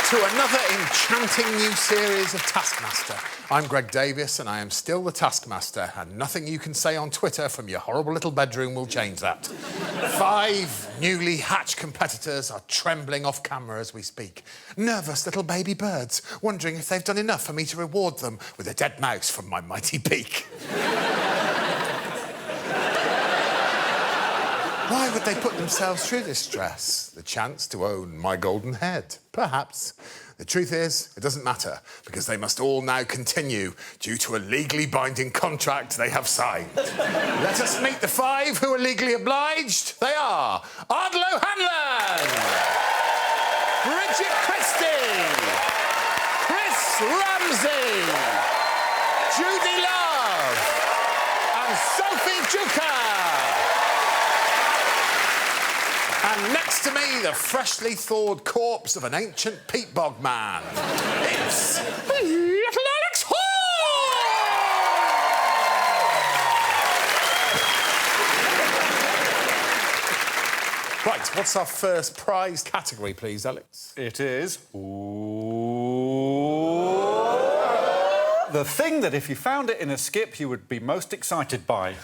to another enchanting new series of Taskmaster. I'm Greg Davies and I am still the Taskmaster, and nothing you can say on Twitter from your horrible little bedroom will change that. 5 newly hatched competitors are trembling off camera as we speak. Nervous little baby birds, wondering if they've done enough for me to reward them with a dead mouse from my mighty beak. Why would they put themselves through this stress? The chance to own my golden head? Perhaps. The truth is, it doesn't matter, because they must all now continue due to a legally binding contract they have signed. Let us meet the 5 who are legally obliged. They are Ardal O'Hanlon, Bridget Christie, Ramsey, Judi and Sophie. And next to me, the freshly thawed corpse of an ancient peat bog man. It's little Alex Horne! Right, what's our first prize category, please, Alex? It is... the thing that if you found it in a skip, you would be most excited by.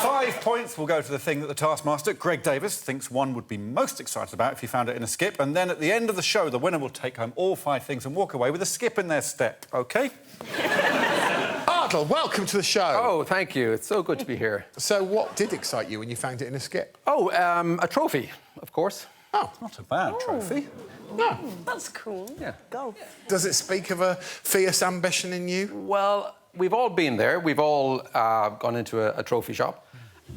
5 points will go to the thing that the Taskmaster, Greg Davies, thinks one would be most excited about if you found it in a skip. And then at the end of the show, the winner will take home all 5 things and walk away with a skip in their step, OK? Ardal, welcome to the show. Oh, thank you. It's so good to be here. So what did excite you when you found it in a skip? Oh, a trophy, of course. Oh, not a bad trophy. No. That's cool. Yeah. Go. Does it speak of a fierce ambition in you? Well, we've all been there. We've all gone into a trophy shop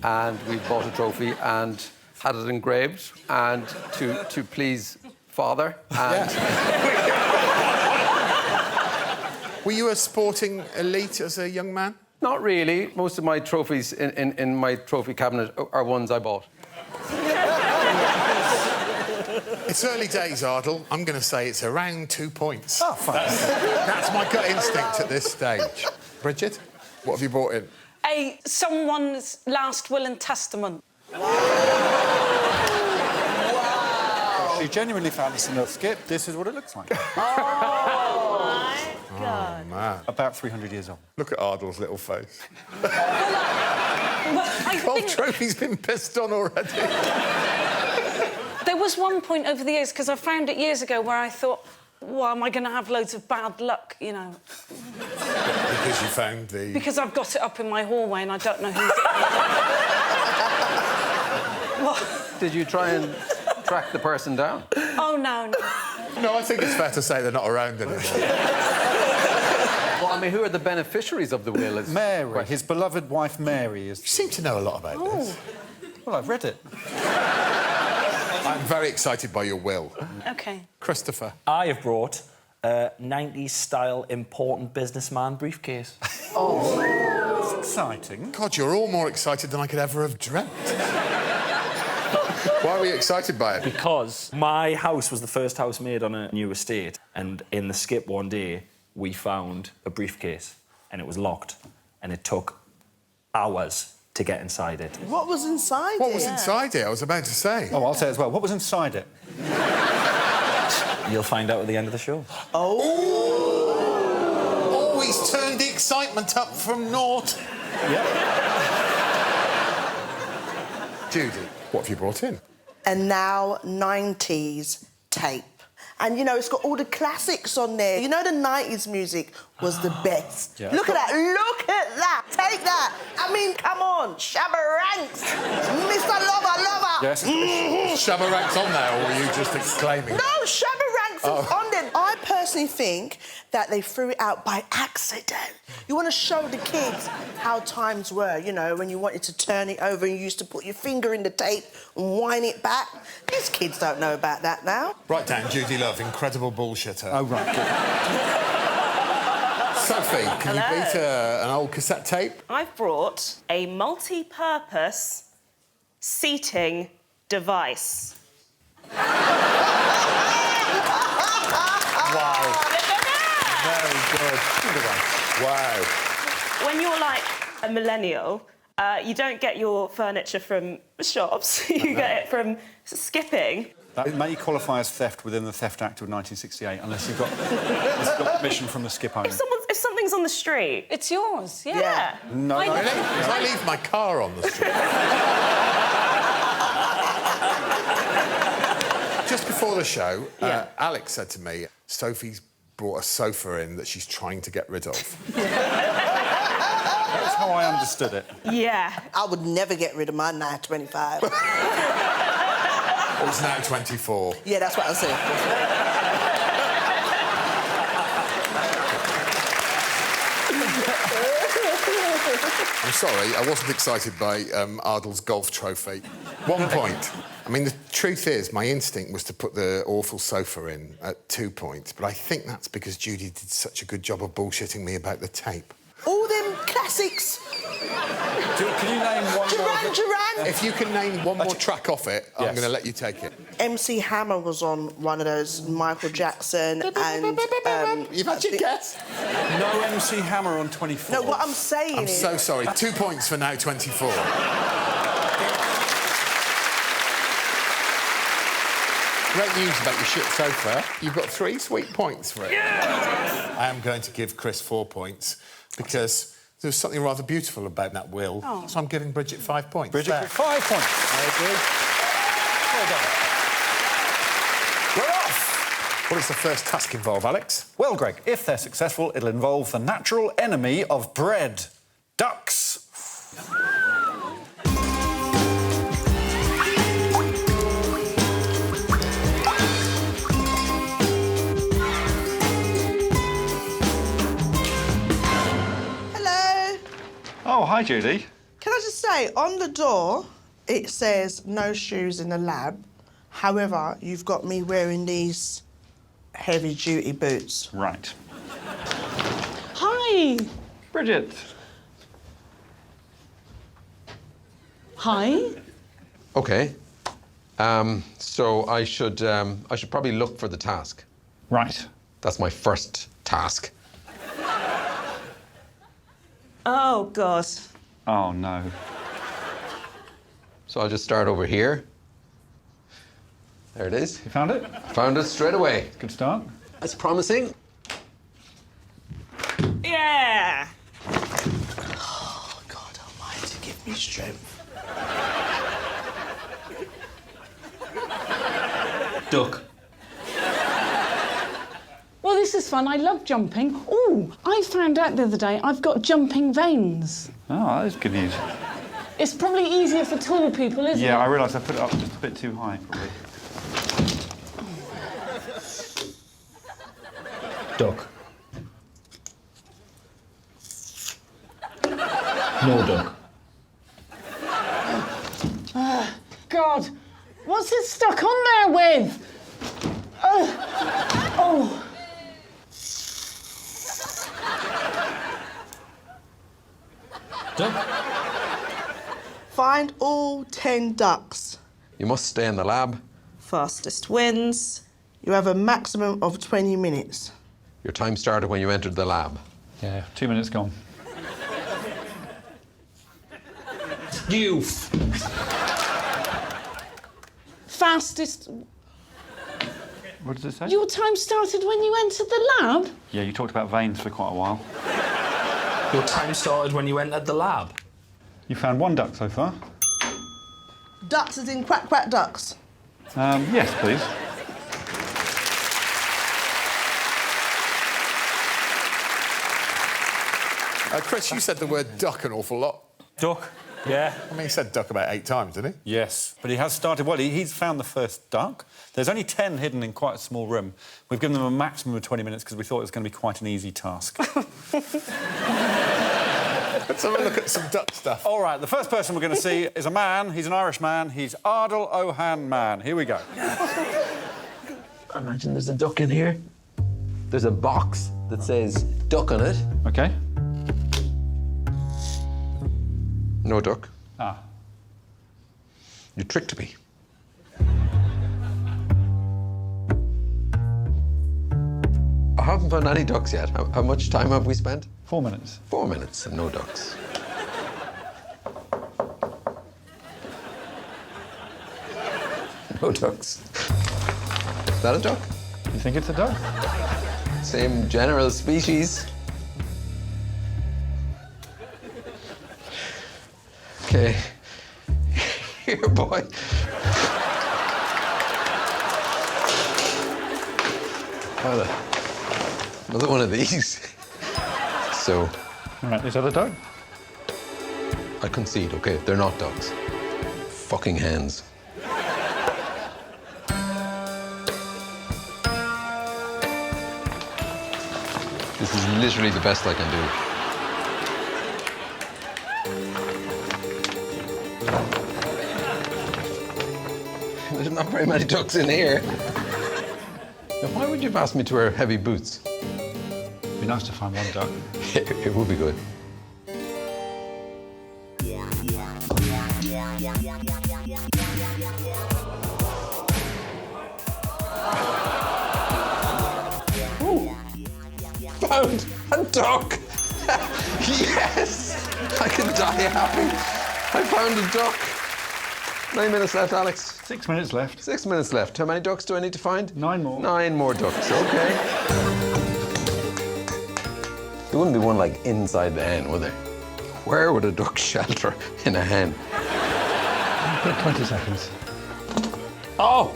and we've bought a trophy and had it engraved and to please Father. And Were you a sporting elite as a young man? Not really. Most of my trophies in my trophy cabinet are ones I bought. It's early days, Ardal. I'm going to say it's around 2 points. Oh, fine. That's my gut instinct at this stage. Bridget, what have you brought in? Someone's last will and testament. Wow. She genuinely found this in a skip. This is what it looks like. Oh, my God. Oh, man. About 300 years old. Look at Ardal's little face. I The whole think trophy's been pissed on already. there was one point over the years, because I found it years ago, where I thought, well, am I going to have loads of bad luck, you know? Because you found the... Because I've got it up in my hallway and I don't know who's it. What? Did you try and track the person down? Oh, no. No, I think it's fair to say they're not around anymore. Well, I mean, who are the beneficiaries of the will? Mary, his beloved wife Mary is... You seem to know a lot about this. Well, I've read it. I'm very excited by your will. OK. Christopher. I have brought a 90s-style important businessman briefcase. Oh, that's exciting. God, you're all more excited than I could ever have dreamt. Why were you excited by it? Because my house was the first house made on a new estate, and in the skip one day, we found a briefcase, and it was locked, and it took hours to get inside it. What was inside it? What was inside it? I was about to say. Oh, I'll say as well. What was inside it? You'll find out at the end of the show. Oh! Always turned the excitement up from naught. Yeah. Judi, what have you brought in? A now 90s tape. And, you know, it's got all the classics on there. You know, the 90s music was the best. Yeah. Look at that. Look at that. Take that. I mean, come on. Shabba Ranks. Mr. Lover. Yes. Shabba Ranks on there, or were you just exclaiming? No, Shabba Ranks is on there. I personally think that they threw it out by accident. You want to show the kids how times were, you know, when you wanted to turn it over and you used to put your finger in the tape and wind it back. These kids don't know about that now. Write down Judi Love, incredible bullshitter. Oh, right. Sophie, can you beat an old cassette tape? I've brought a multi-purpose seating device. Wow. Very good. Wow. When you're like a millennial, you don't get your furniture from shops. You get it from skipping. That may qualify as theft within the Theft Act of 1968, unless you've got permission from the skip owner. If something's on the street... It's yours, yeah. No, Really? Because I leave my car on the street. Just before the show, Alex said to me, Sophie's brought a sofa in that she's trying to get rid of. That's how I understood it. Yeah. I would never get rid of my 925. It's now 24. Yeah, that's what I said. I'm sorry, I wasn't excited by Ardal's golf trophy. 1 point. I mean, the truth is, my instinct was to put the awful sofa in at 2 points, but I think that's because Judi did such a good job of bullshitting me about the tape. All them classics. Can you name one more? Duran. If you can name one more track off it, I'm going to let you take it. MC Hammer was on one of those, Michael Jackson and... You've had your guess. No MC Hammer on 24. No, what I'm saying I'm is... so sorry. 2 points for now 24. Great news about your shit sofa. You've got 3 sweet points for it. Yeah! I am going to give Chris 4 points because there's something rather beautiful about that will. Oh. So I'm giving Bridget 5 points. Bridget, 5 points. I agree. Well done. We're off! What does the first task involve, Alex? Well, Greg, if they're successful, it'll involve the natural enemy of bread, ducks. Oh, hi, Judi. Can I just say, on the door, it says no shoes in the lab. However, you've got me wearing these heavy-duty boots. Right. Hi. Bridget. Hi. OK. So I should probably look for the task. Right. That's my first task. Oh, God. Oh, no. So I'll just start over here. There it is. You found it? Found it straight away. Good start. That's promising. Yeah. Oh, God almighty, give me strength. Duck. Well, this is fun. I love jumping. Oh, I found out the other day I've got jumping veins. Oh, that is good news. It's probably easier for tall people, isn't it? Yeah, I realised I put it up just a bit too high, probably. Duck. No duck. God, what's it stuck on there with? Oh. Duck. Find all 10 ducks. You must stay in the lab. Fastest wins. You have a maximum of 20 minutes. Your time started when you entered the lab. Yeah, 2 minutes gone. Youth. Fastest... What does it say? Your time started when you entered the lab? Yeah, you talked about veins for quite a while. Your time started when you entered the lab. You found 1 duck so far. Ducks as in quack, quack ducks. Yes, please. Chris, you said the word duck an awful lot. Duck. Yeah. I mean, he said duck about 8 times, didn't he? Yes, but he has started well. He's found the first duck. There's only 10 hidden in quite a small room. We've given them a maximum of 20 minutes because we thought it was going to be quite an easy task. Let's have a look at some duck stuff. All right, the first person we're going to see is a man. He's an Irish man. He's Ardal O'Hanlon. Here we go. I imagine there's a duck in here. There's a box that says duck on it. OK. No duck. Ah. You tricked me. I haven't found any ducks yet. How much time have we spent? 4 minutes. 4 minutes and no ducks. No ducks. Is that a duck? You think it's a duck? Same general species. Okay. Here, boy. Well, another one of these. So. All right, is that a duck? I concede, okay? They're not ducks. Fucking hens. This is literally the best I can do. There's not very many ducks in here. Now, why would you have asked me to wear heavy boots? It'd be nice to find one duck. It would be good. Ooh. Found a duck! Yes! I can die happy. I found a duck. 9 minutes left, Alex. 6 minutes left. 6 minutes left. How many ducks do I need to find? 9 more. 9 more ducks, okay. There wouldn't be one, like, inside the hen, would there? Where would a duck shelter in a hen? Put 20 seconds. Oh!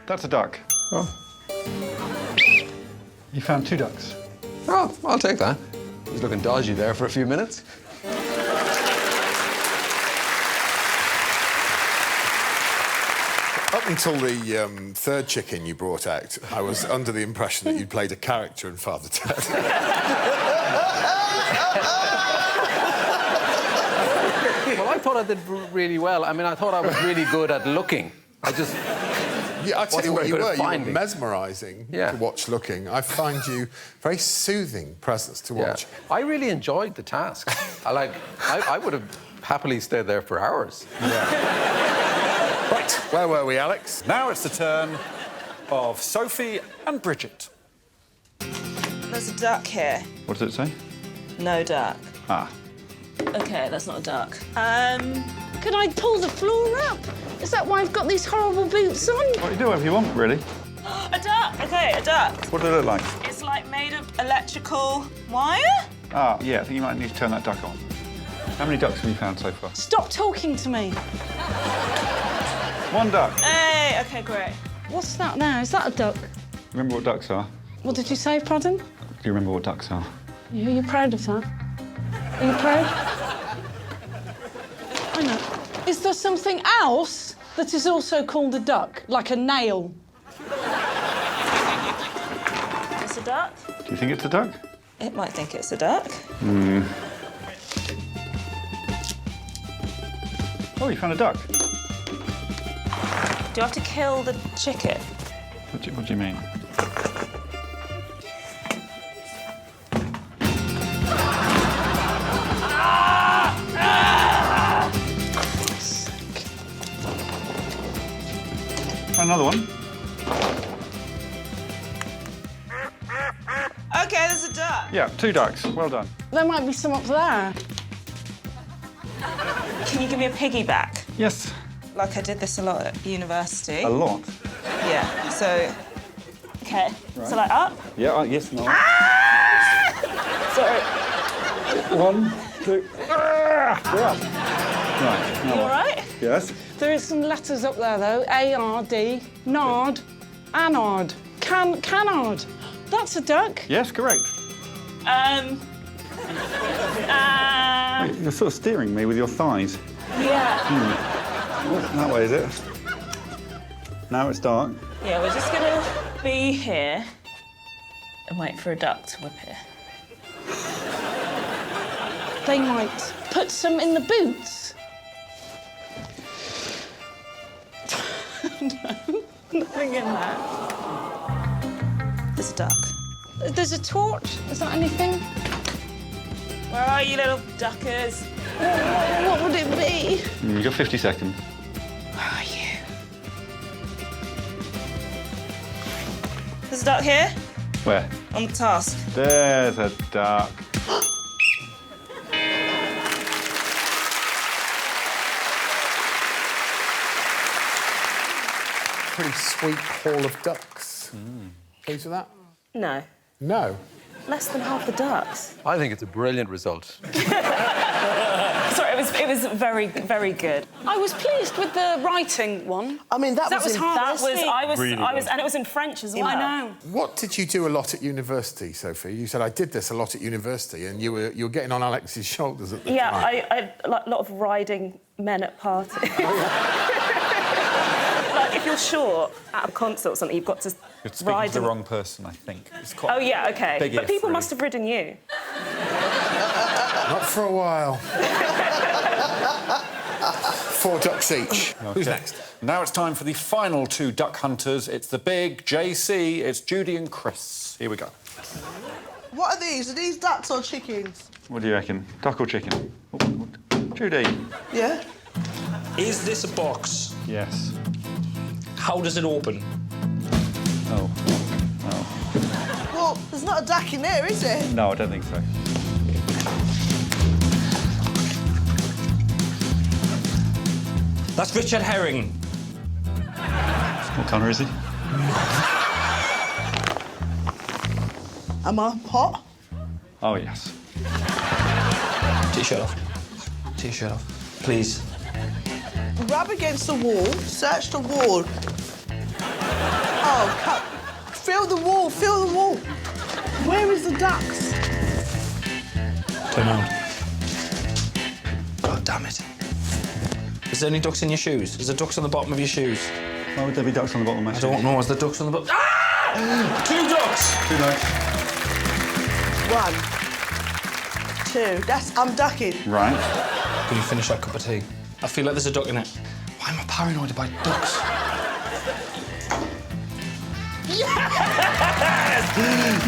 That's a duck. Oh. You found 2 ducks. Oh, I'll take that. He was looking dodgy there for a few minutes. Up until the third chicken you brought out, I was under the impression that you'd played a character in Father Ted. Well, I thought I did really well. I mean, I thought I was really good at looking. I just... Yeah, I tell you what you were. You were finding. mesmerising Yeah. to watch looking. I find you very soothing presence to watch. Yeah. I really enjoyed the task. I would have happily stayed there for hours. Yeah. Right, where were we, Alex? Now it's the turn of Sophie and Bridget. There's a duck here. What does it say? No duck. Ah. Okay, that's not a duck. Can I pull the floor up? Is that why I've got these horrible boots on? Well, you do whatever you want, really. A duck! Okay, a duck. What does it look like? It's like made of electrical wire? Ah, yeah, I think you might need to turn that duck on. How many ducks have you found so far? Stop talking to me. 1 duck. Hey, okay, great. What's that now? Is that a duck? Remember what ducks are? What did you say, pardon? Do you remember what ducks are? Are you proud of that? Are you proud? I know. Is there something else that is also called a duck, like a nail? It's a duck? Do you think it's a duck? It might think it's a duck. Oh, you found a duck. Do you have to kill the chicken? What do you mean? Another one. Okay, there's a duck. Yeah, 2 ducks. Well done. There might be some up there. Can you give me a piggyback? Yes. Like I did this a lot at university. A lot. Yeah, so... Okay, so like up? Yeah, yes, no. Sorry. 1, 2. Yeah. Right. Now You all what? right? Yes. There is some letters up there, though. A-R-D, nard, anard, canard. That's a duck. Yes, correct. Wait, you're sort of steering me with your thighs. Yeah. Oh, that way, is it? Now it's dark. Yeah, we're just gonna be here and wait for a duck to appear. They might put some in the boots. No, nothing in there. There's a duck. There's a torch. Is that anything? Where are you, little duckers? What would it be? You've got 50 seconds. Where are you? There's a duck here Where? on the task. There's a duck. pretty sweet haul of ducks. Pleased with that? No. No. Less than half the ducks. I think it's a brilliant result. Sorry, it was very, very good. I was pleased with the writing one. I mean, that was hard. And it was in French as well. I know. What did you do a lot at university, Sophie? You said, I did this a lot at university, and you were getting on Alex's shoulders at the time. Yeah, I like a lot of riding men at parties. Like, if you're short at a concert or something, you've got to You're speaking ride to the them. wrong person, I think. It's quite Oh, yeah, OK. big But if, people really. must have ridden you. Not for a while. 4 ducks each. Okay. Who's next? Now it's time for the final 2 duck hunters. It's the big JC, it's Judi and Chris. Here we go. What are these? Are these ducks or chickens? What do you reckon? Duck or chicken? Judi. Yeah? Is this a box? Yes. How does it open? Oh. Well, there's not a duck in there, is there? No, I don't think so. That's Richard Herring. What colour is he? Am I hot? Oh, yes. T-shirt off. T-shirt off. Please. Rub against the wall, search the wall. Oh, feel the wall, feel the wall. Where is the ducks? Turn around. God damn it. Is there any ducks in your shoes? Is there ducks on the bottom of your shoes? Why would there be ducks on the bottom of my I don't know. Is there ducks on the bottom? Ah! 2 ducks! 2 ducks. 1, 2. I'm ducking. Right. Can you finish that cup of tea? I feel like there's a duck in it. Why am I paranoid about ducks? Yes!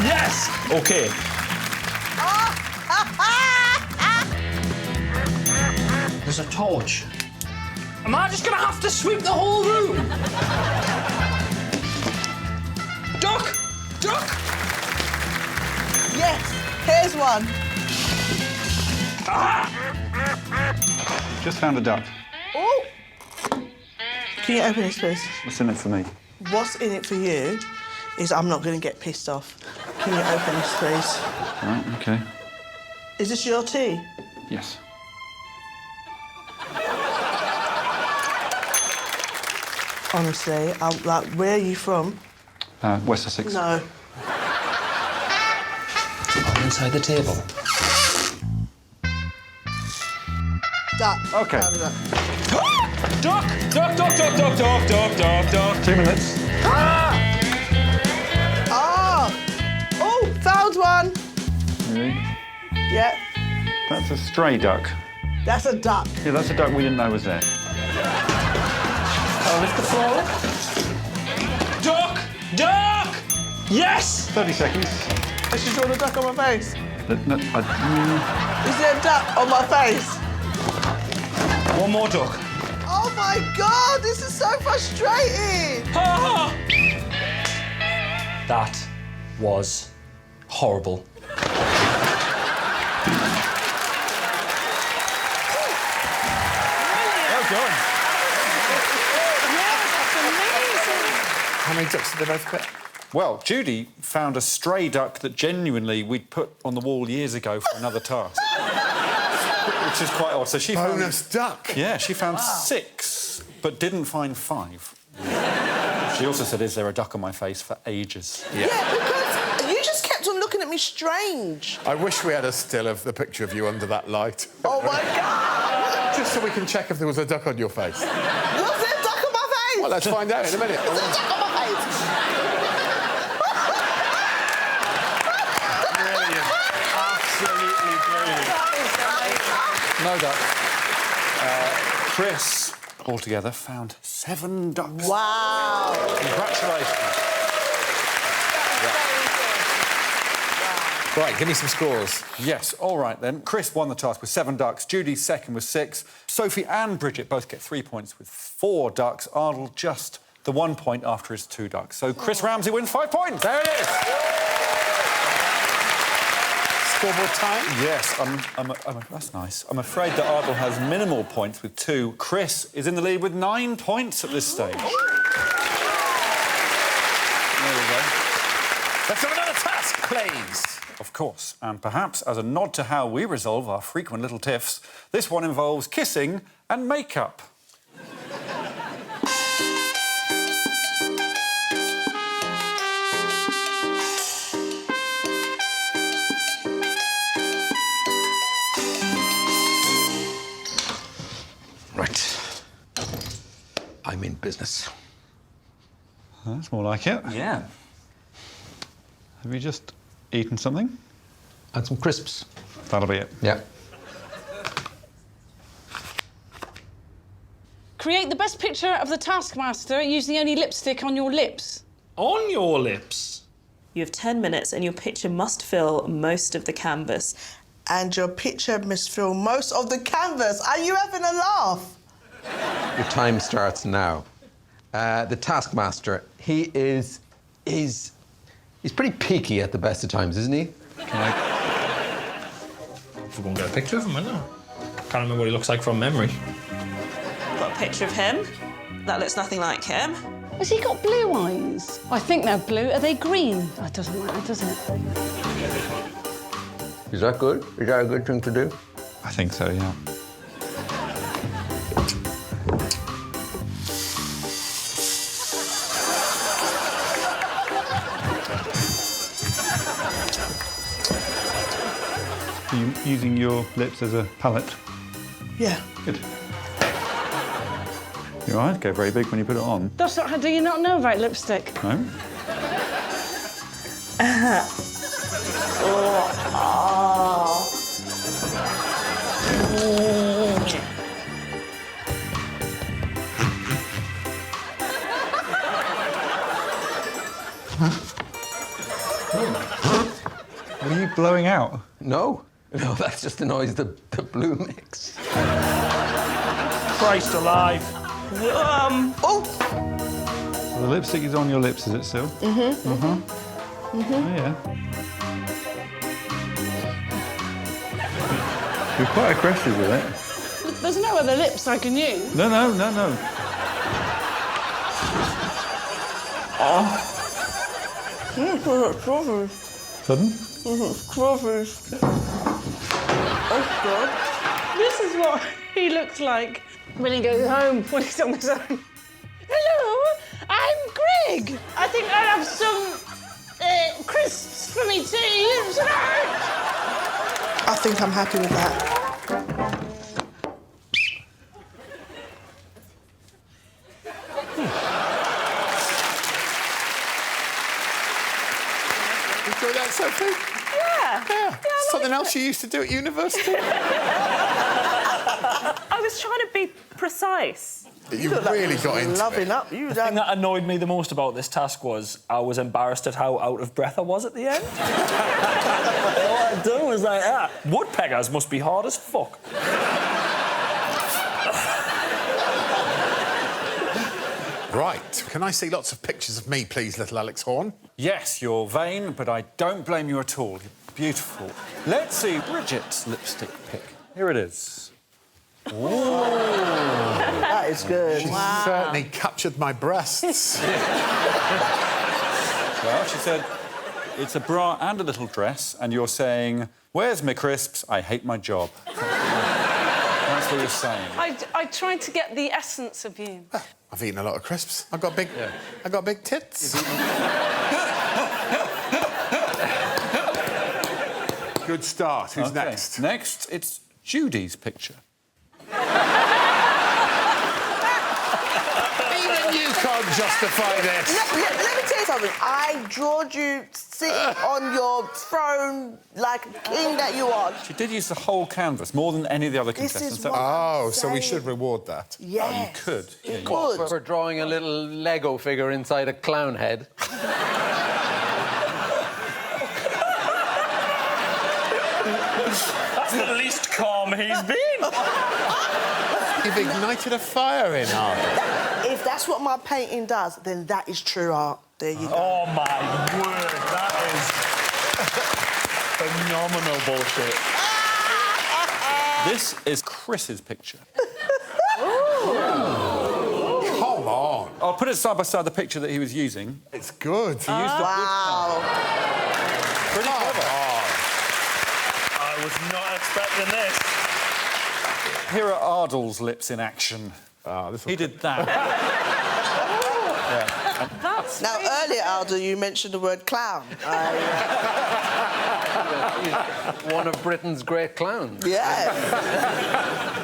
Yes! OK. There's a torch. Am I just going to have to sweep the whole room? Duck! Duck! Yes, here's one. Just found a duck. Oh! Can you open this, please? What's in it for me? What's in it for you is I'm not going to get pissed off. Can you open this, please? Right, OK. Is this your tea? Yes. Honestly, like, where are you from? West Sussex. No. I'm inside the table. Duck. OK. Found a duck. Duck! Duck, duck, duck, duck, duck, duck, duck, duck. 2 minutes. Ah! Oh, found one. Really? Yeah, That's a stray duck. that's a duck. Yeah, that's a duck we didn't know was there. I'll lift the floor. Duck! Duck! Yes! 30 seconds. Has she drawn a duck on my face? No, Is there a duck on my face? One more duck. Oh my God, this is so frustrating. Ah! That was horrible. Well done. How many ducks did they both get? Well, Judi found a stray duck that genuinely we'd put on the wall years ago for another task. Which is quite odd. So she Bonus duck. Yeah, she found 6, but didn't find 5. She also said, is there a duck on my face for ages? Yeah, because you just kept on looking at me strange. I wish we had a still of the picture of you under that light. Oh my God. Just so we can check if there was a duck on your face. Was there a duck on my face? Well, let's find out in a minute. Was there a duck on my face? Brilliant. Absolutely brilliant. No duck. Chris, altogether, found 7 ducks. Wow. Congratulations. Right, give me some scores. Yes, all right then. Chris won the task with 7 ducks. Judy's second with 6. Sophie and Bridget both get 3 points with 4 ducks. Ardal just the 1 point after his 2 ducks. So Chris Ramsey wins 5 points. There it is. Scoreboard time? Yes, that's nice. I'm afraid that Ardal has minimal points with 2. Chris is in the lead with 9 points at this stage. Let's have another task, please. Of course, and perhaps as a nod to how we resolve our frequent little tiffs, this one involves kissing and makeup. Right. I'm in business. That's more like it. Yeah. Have you just eaten something? And some crisps. That'll be it. Yeah. Create the best picture of the Taskmaster using only lipstick on your lips. On your lips. You have 10 minutes and your picture must fill most of the canvas. And your picture must fill most of the canvas. Are you having a laugh? Your time starts now. The Taskmaster, he's pretty peaky at the best of times, isn't he? If we're going to get a picture of him, I know. Can't remember what he looks like from memory. Got a picture of him. That looks nothing like him. Has he got blue eyes? I think they're blue. Are they green? Oh, it doesn't matter, does it? Is that good? Is that a good thing to do? I think so, yeah. Are you using your lips as a palette? Yeah. Good. Your eyes go very big when you put it on. That's not, do you not know about lipstick? No? What are you blowing out? No. No, that's just the noise the blue makes. Christ alive. Oh! So the lipstick is on your lips, is it still? Oh, yeah. You're quite aggressive with it. There's no other lips I can use. No. Pardon? Strawberries. Oh, God. This is what he looks like when he goes home, when he's on his own. Hello, I'm Greg. I think I'll have some crisps for me tea tonight. I think I'm happy with that. Enjoy that, Sophie? Yeah. Something else you used to do at university? I was trying to be precise. You really got into Loving it. up. You The thing that annoyed me the most about this task was I was embarrassed at how out of breath I was at the end. All I'd done was like, woodpeckers must be hard as fuck. Right. Can I see lots of pictures of me, please, little Alex Horne? Yes, you're vain, but I don't blame you at all. You're beautiful. Let's see Bridget's lipstick pick. Here it is. That is good. She certainly captured my breasts. Well, she said, it's a bra and a little dress, and you're saying, where's my crisps? I hate my job. That's what you're saying. I tried to get the essence of you. I've eaten a lot of crisps. I got big tits. Good start. Who's Okay. next? Next, it's Judi's picture. Even you can't justify this. Let me tell you something. I drawed you sitting on your throne like a king that you are. She did use the whole canvas, more than any of the other This contestants. is So- what Oh, I'm so we saying. should reward that. Yes. you could. You Yeah, could. For drawing a little Lego figure inside a clown head. That's the least calm he's been. You've ignited a fire in Ardal. If that's what my painting does, then that is true art. There you go. Oh, my word. That is phenomenal bullshit. This is Chris's picture. Come on. I'll put it side by side the picture that he was using. It's good. He used the wood card. Pretty clever. I was not expecting this. Here are Ardal's lips in action. He did that. That's Now, earlier, Ardal, you mentioned the word clown. One of Britain's great clowns. Yeah.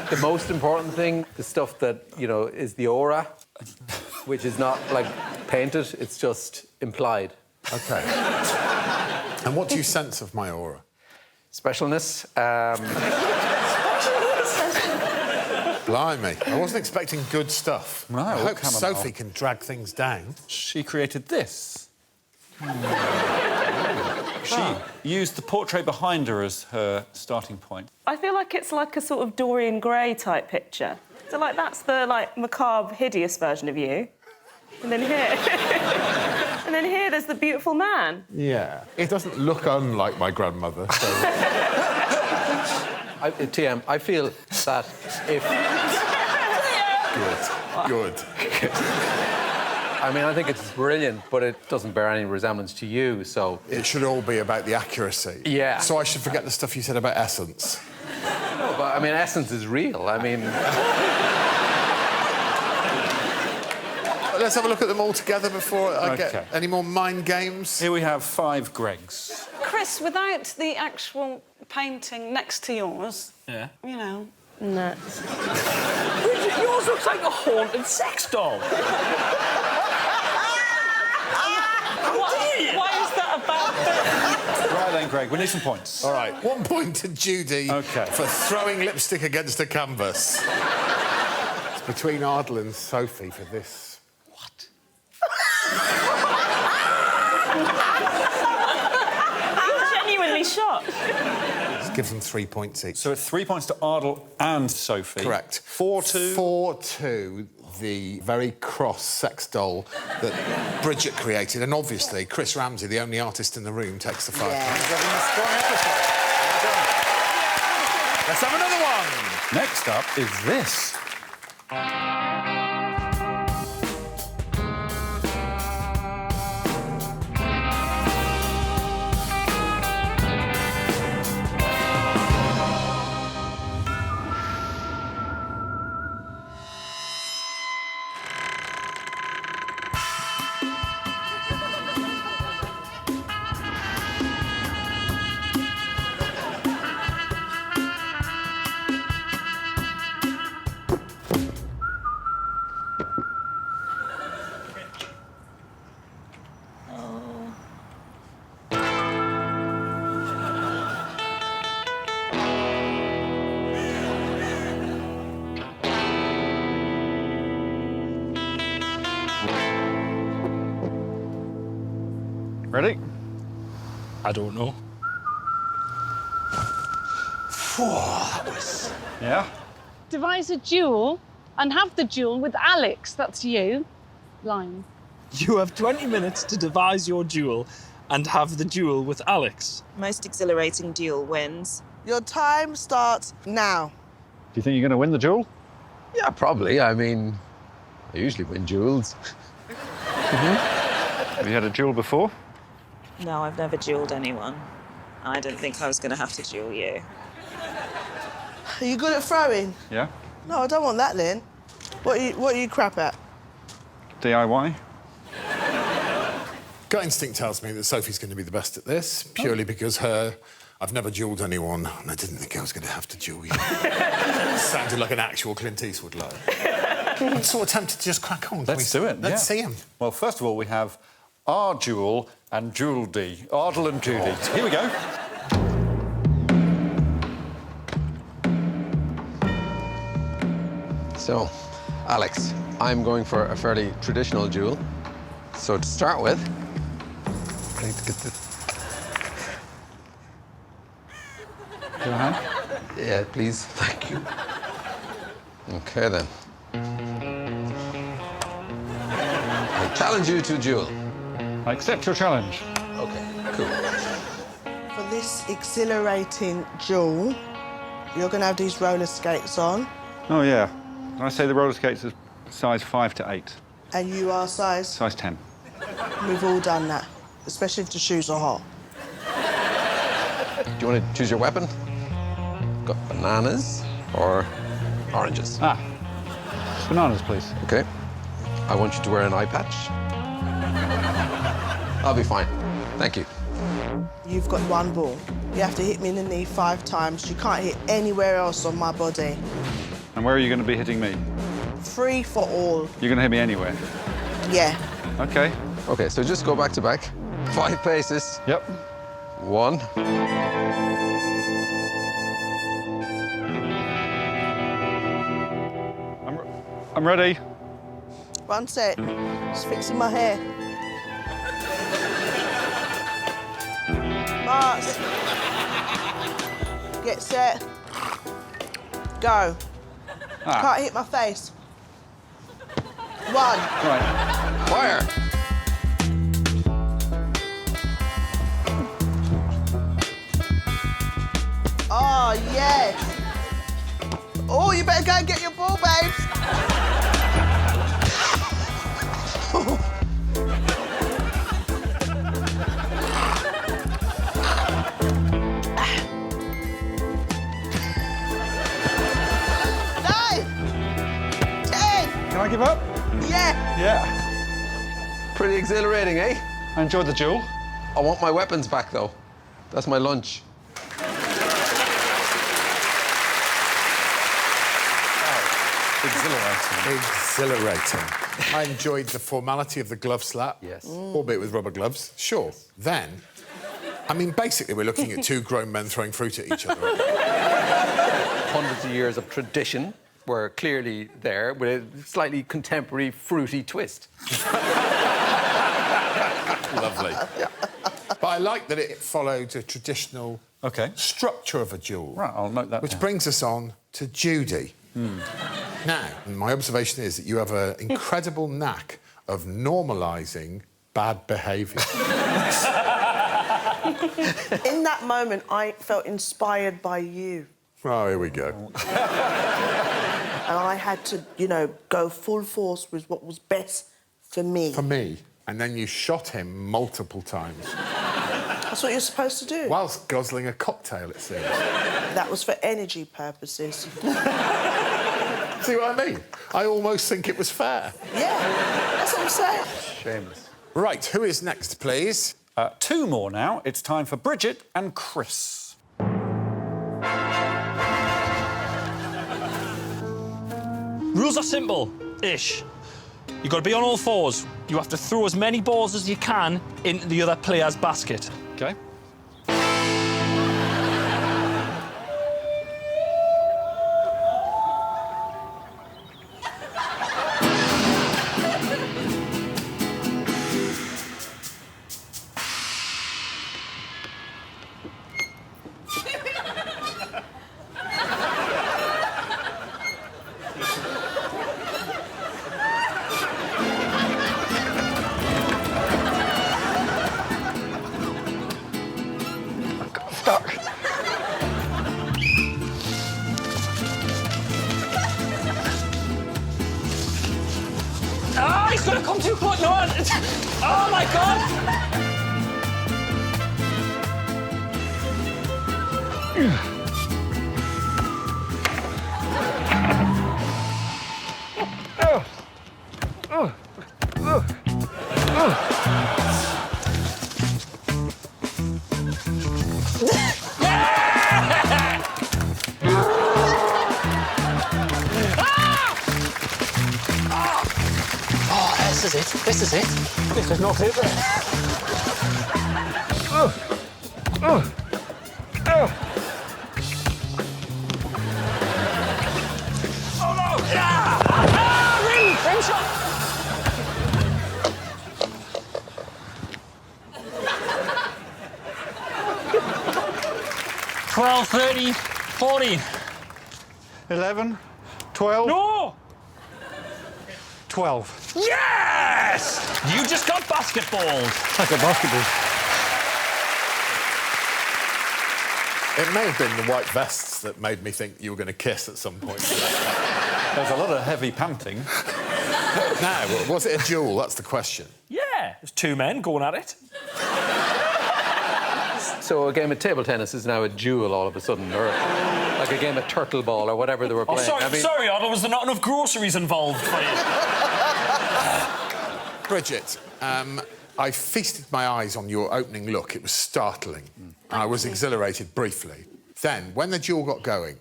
The most important thing, the stuff that, you know, is the aura, which is not, like, painted, it's just implied. OK. And what do you sense of my aura? Specialness. Blimey, I wasn't expecting good stuff. No, I hope come on, Sophie Mel. can drag things down. She created this. She used the portrait behind her as her starting point. I feel like it's like a sort of Dorian Gray type picture. So, like, that's the, like, macabre, hideous version of you. And then here... and then here, there's the beautiful man. Yeah. It doesn't look unlike my grandmother, so... TM, I feel that if... Good. I mean, I think it's brilliant, but it doesn't bear any resemblance to you, so... It should all be about the accuracy. Yeah. So I should forget the stuff you said about essence. No, but, I mean, essence is real. I mean... Let's have a look at them all together before I Okay. get any more mind games. Here we have 5 Gregs. Chris, without the actual painting next to yours, Yeah. you know, nuts. Bridget, yours looks like a haunted sex doll. Why is that about that? Right then, Greg, we need some points. All right, 1 point to Judi OK. for throwing lipstick against a canvas. It's between Ardal and Sophie for this. You're genuinely shocked. Let's give them 3 points each. So it's 3 points to Ardal and Sophie. Correct. 4-2. 4-2, the very cross sex doll that Bridget created. And obviously, Chris Ramsey, the only artist in the room, takes the 5 points. Having a strong episode. Let's have another one. Next up is this. Ready? I don't know. Yeah? Devise a duel and have the duel with Alex. That's you. Line. You have 20 minutes to devise your duel and have the duel with Alex. Most exhilarating duel wins. Your time starts now. Do you think you're going to win the duel? Yeah, probably. I mean, I usually win duels. Have you had a duel before? No, I've never duelled anyone. I didn't think I was going to have to duel you. Are you good at throwing? Yeah. No, I don't want that, Lynn. What are you crap at? DIY? Gut instinct tells me that Sophie's going to be the best at this, purely because I've never duelled anyone, and I didn't think I was going to have to duel you. Sounded like an actual Clint Eastwood line. I'm sort of tempted to just crack on. Let's do it. Let's see him. Well, first of all, we have our duel and Judi. Ardal and Judi. Here we go. So, Alex, I'm going for a fairly traditional duel. So to start with, I need to get this. Go ahead. Yeah, please. Thank you. Okay, then. I challenge you to a duel. I accept your challenge. Okay, cool. For this exhilarating duel, you're going to have these roller skates on. Oh, yeah. I say the roller skates are size 5 to 8. And you are size? Size 10. We've all done that, especially if the shoes are hot. Do you want to choose your weapon? Got bananas or oranges? Bananas, please. OK. I want you to wear an eye patch. I'll be fine. Thank you. You've got one ball. You have to hit me in the knee 5 times. You can't hit anywhere else on my body. And where are you going to be hitting me? Free for all. You're going to hit me anywhere? Yeah. OK. OK, so just go back to back. 5 paces. Yep. 1. I'm ready. One sec. Just fixing my hair. Marks. Get set. Go. Can't hit my face. 1. Right. Fire! Oh, yes. Oh, you better go and get your ball, babes. Can I give up? Yeah. Yeah. Pretty exhilarating, eh? I enjoyed the duel. I want my weapons back, though. That's my lunch. Exhilarating. I enjoyed the formality of the glove slap. Yes. Albeit with rubber gloves. Sure. Then, I mean, basically, we're looking at 2 grown men throwing fruit at each other. Hundreds of years of tradition were clearly there with a slightly contemporary, fruity twist. Lovely. Yeah. But I like that it followed a traditional structure of a duel. Right, I'll note that Which down. brings us on to Judi. Now, my observation is that you have an incredible knack of normalising bad behaviour. In that moment, I felt inspired by you. Oh, here we go. And I had to, you know, go full force with what was best for me. For me. And then you shot him multiple times. That's what you're supposed to do. Whilst guzzling a cocktail, it seems. That was for energy purposes. See what I mean? I almost think it was fair. Yeah, that's what I'm saying. Shameless. Right, who is next, please? 2 more now. It's time for Bridget and Chris. Rules are simple-ish. You've got to be on all fours. You have to throw as many balls as you can into the other player's basket. OK. Ah, he's going to come too close. No, oh, my God. This is it. This is it. This is not it. Oh, no! Rim shot! 12, 13, 14. 11, 12. No! 12. Yes! You just got basketballed. I got basketball. It may have been the white vests that made me think you were going to kiss at some point. There's a lot of heavy panting. Now, was it a duel? That's the question. Yeah, there's two men going at it. So a game of table tennis is now a duel all of a sudden, or like a game of turtle ball or whatever they were playing. Sorry, Ardal, was there not enough groceries involved for you? Bridget, I feasted my eyes on your opening look. It was startling. I was exhilarated briefly. Then, when the duel got going,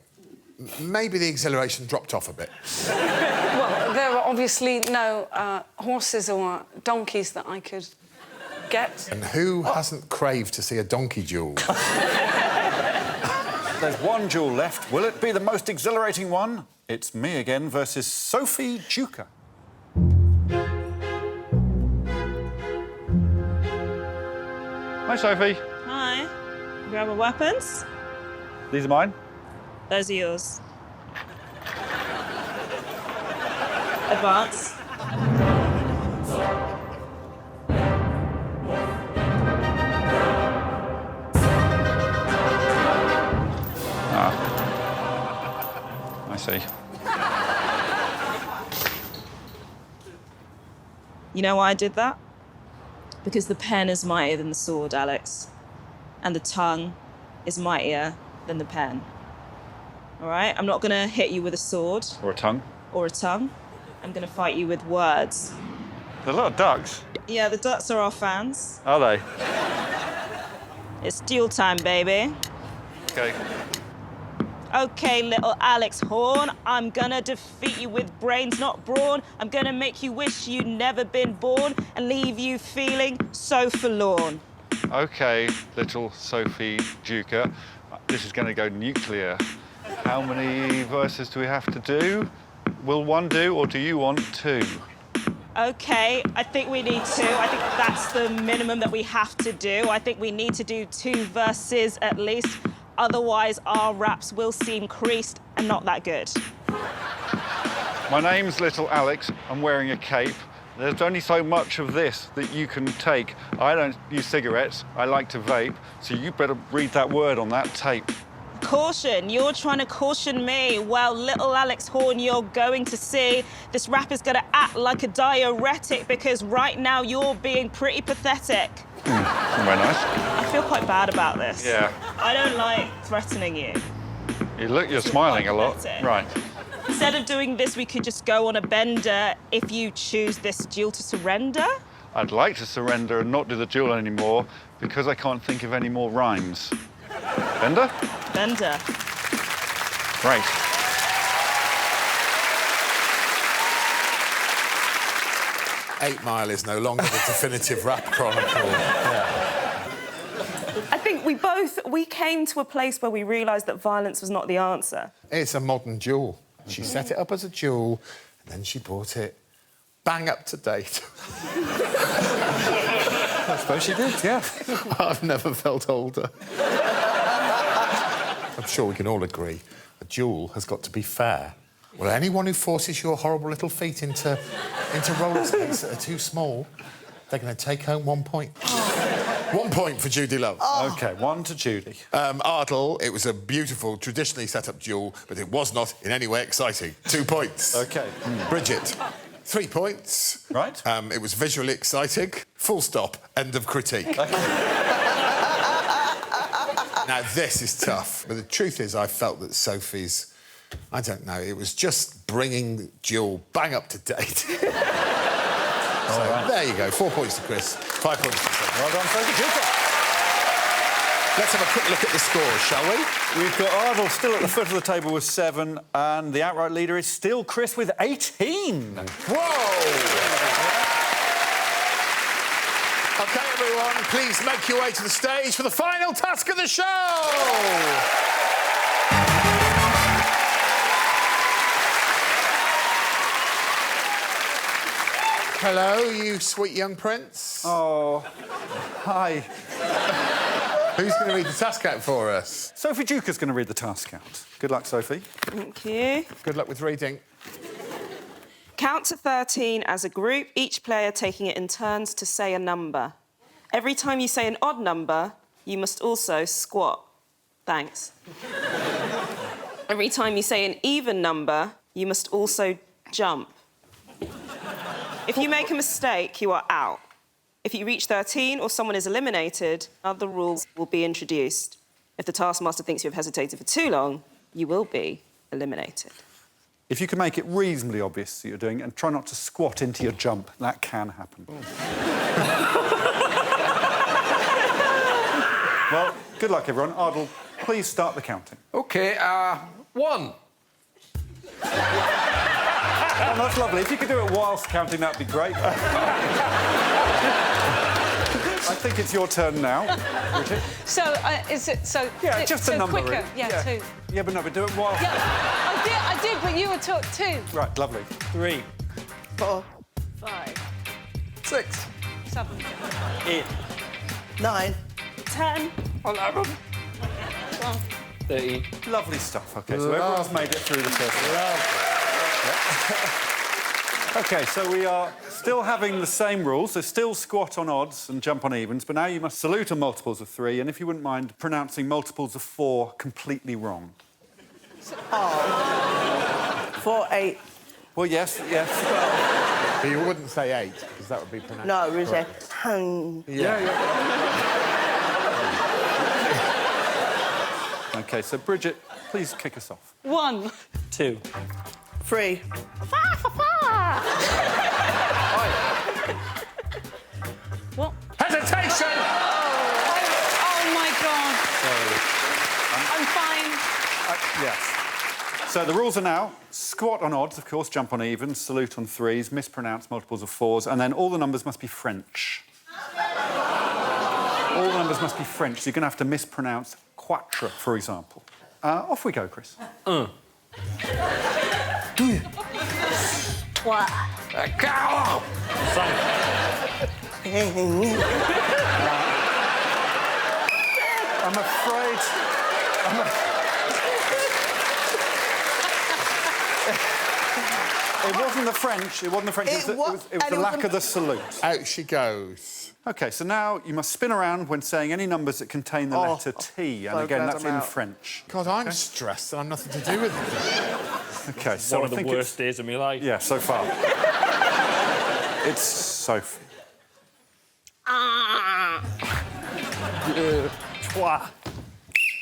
maybe the exhilaration dropped off a bit. Well, there were obviously no horses or donkeys that I could get. And who hasn't craved to see a donkey duel? There's one duel left. Will it be the most exhilarating one? It's me again versus Sophie Duker. Hi, Sophie. Hi. Grab our weapons. These are mine. Those are yours. Advance. I see. You know why I did that? Because the pen is mightier than the sword, Alex. And the tongue is mightier than the pen. All right? I'm not going to hit you with a sword. Or a tongue. Or a tongue. I'm going to fight you with words. There's a lot of ducks. Yeah, the ducks are our fans. Are they? It's duel time, baby. OK. OK, little Alex Horne, I'm gonna defeat you with brains, not brawn. I'm gonna make you wish you'd never been born and leave you feeling so forlorn. OK, little Sophie Duker. This is going to go nuclear. How many verses do we have to do? Will one do, or do you want two? OK, I think we need two. I think that's the minimum that we have to do. I think we need to do 2 verses at least. Otherwise, our raps will seem creased and not that good. My name's Little Alex. I'm wearing a cape. There's only so much of this that you can take. I don't use cigarettes. I like to vape. So you better read that word on that tape. Caution, you're trying to caution me. Well, little Alex Horne, you're going to see this rap is going to act like a diuretic because right now you're being pretty pathetic. Very nice. I feel quite bad about this. Yeah. I don't like threatening you. You're smiling a lot. Right. Instead of doing this, we could just go on a bender if you choose this duel to surrender. I'd like to surrender and not do the duel anymore because I can't think of any more rhymes. Bender? Bender. Right. Eight Mile is no longer the definitive rap chronicle. Yeah. I think we came to a place where we realised that violence was not the answer. It's a modern duel. She set it up as a duel, and then she brought it bang up to date. I suppose she did, yeah. I've never felt older. I'm sure we can all agree a duel has got to be fair. Well, anyone who forces your horrible little feet into roller skates that are too small, they're going to take home 1 point. 1 point for Judi Love. OK, 1 to Judi. Ardal, it was a beautiful, traditionally set-up duel, but it was not in any way exciting. 2 points. OK. Bridget, 3 points. Right. It was visually exciting. Full stop. End of critique. Now, this is tough. But the truth is, I felt that Sophie's... I don't know, it was just bringing the duel bang up to date. So, there you go. 4 points to Chris, 5 points to Sophie. Well done, Sophie Duker. Let's have a quick look at the scores, shall we? We've got Ardal still at the foot of the table with 7, and the outright leader is still Chris with 18. Whoa! OK, everyone, please make your way to the stage for the final task of the show! Hello, you sweet young prince. Oh, hi. Who's going to read the task out for us? Sophie Duker's going to read the task out. Good luck, Sophie. Thank you. Good luck with reading. Count to 13 as a group, each player taking it in turns to say a number. Every time you say an odd number, you must also squat. Thanks. Every time you say an even number, you must also jump. If you make a mistake, you are out. If you reach 13 or someone is eliminated, other rules will be introduced. If the Taskmaster thinks you have hesitated for too long, you will be eliminated. If you can make it reasonably obvious that you're doing it and try not to squat into your jump, that can happen. Well, good luck, everyone. Ardal, please start the counting. OK, 1. Oh, that's lovely. If you could do it whilst counting, that'd be great. I think it's your turn now, Bridget. So, is it... So, Yeah, just a number, quicker. really. Yeah, 2. Yeah, but no, but do it whilst... Yeah, I did, but you were taught 2. Right, lovely. 3, 4, 5, 6, 7, 8, 9, 10, 11, 12. 13. Lovely stuff. OK, so everyone's made it through the first one. OK, so we are still having the same rules. So still squat on odds and jump on evens, but now you must salute on multiples of 3, and if you wouldn't mind pronouncing multiples of 4 completely wrong. 4, 8. Well, yes. But you wouldn't say 8, because that would be pronounced. No, we say correct. Yeah. OK, so Bridget, please kick us off. 1. 2. 3. What? Hesitation! Oh, my God. I'm fine. Yes. So the rules are now squat on odds, of course, jump on evens, salute on 3s, mispronounce multiples of 4s, and then all the numbers must be French. All the numbers must be French, so you're going to have to mispronounce quatre, for example. Off we go, Chris. 2. 3. Go! I'm afraid... It wasn't the French. It wasn't the French. It was the lack of the salute. Out she goes. OK, so now you must spin around when saying any numbers that contain the letter T, and again, that's in French. God, I'm stressed and I'm nothing to do with it. OK, so One of the worst days of my life. Yeah, so far. It's Sophie.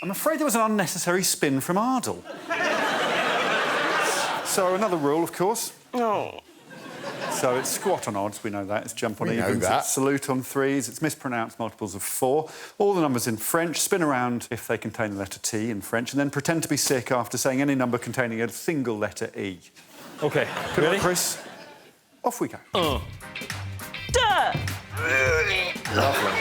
I'm afraid there was an unnecessary spin from Ardal. So another rule, of course. Oh. So it's squat on odds, we know that. It's jump on We know evens, that. it's salute on 3s, it's mispronounced multiples of 4. All the numbers in French, spin around if they contain the letter T in French, and then pretend to be sick after saying any number containing a single letter E. OK, Good ready? luck, Chris. Off we go. Duh! Lovely.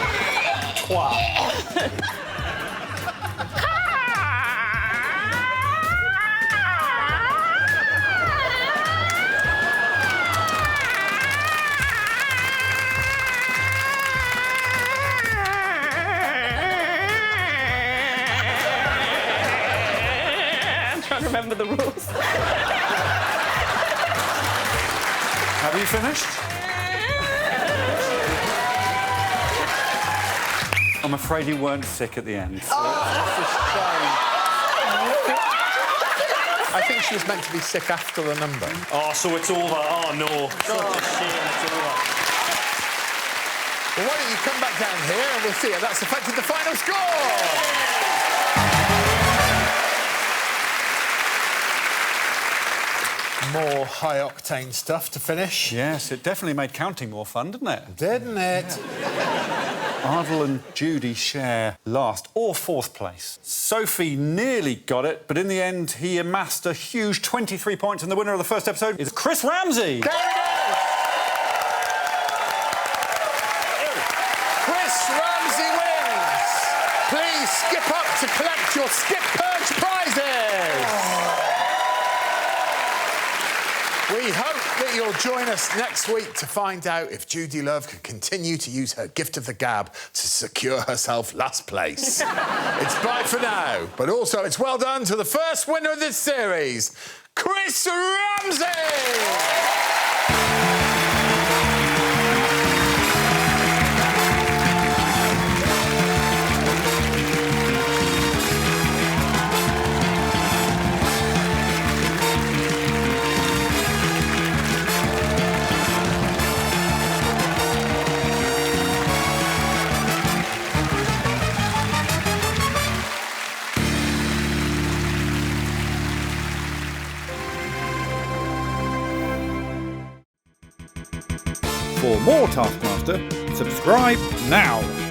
I'm trying to remember the rules. Have you finished? I'm afraid you weren't sick at the end. I think she was meant to be sick after the number. Oh, so it's over. Oh, no. Such a shame it's over. Well, why don't you come back down here and we'll see how that's affected the final score! More high-octane stuff to finish. Yes, it definitely made counting more fun, didn't it? Didn't it? Ardal and Judi share last or fourth place. Sophie nearly got it, but in the end, he amassed a huge 23 points, and the winner of the first episode is Chris Ramsey. There it is! Chris Ramsey wins! Please skip up to collect your Skip Purge prizes! We hope that you'll join us next week to find out if Judi Love can continue to use her gift of the gab to secure herself last place. It's bye for now, but also it's well done to the first winner of this series, Chris Ramsey! For more Taskmaster, subscribe now.